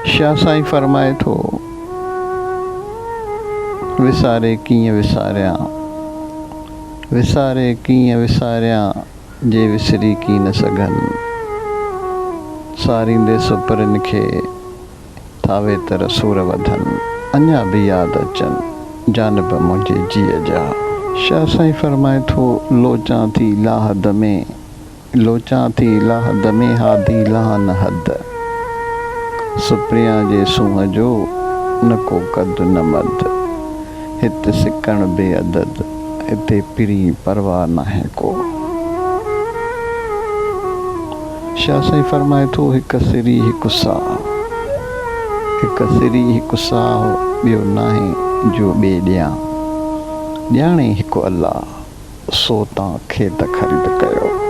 शाह साईं फरमाए थो, विसारे कीअं विसारियां, विसारे कीअं विसारियां जे विसरी की न सघनि। सारींदे सुपरनि खे थावे तर सूर वधनि, अञा बि यादि अचनि जानब मुंहिंजे जीअ जा। शाह साईं फरमाए थो, लोचां थी लाहद में, लोचां थी लाहद में हादी लाहन हद। सुप्रिया जे सूंहं जो न को कद न मद, हिते सिकण बेअदद, हिते पिरी परवाह नाहे को। शाह साईं फरमाए थो, हिकु सिरी हिकु साह, हिकु सिरी हिकु साह, ॿियो नाहे जो ॿिए ॾियां। ॼाणे हिकु अल्लाह, सो तव्हां खेत ख़रीद कयो।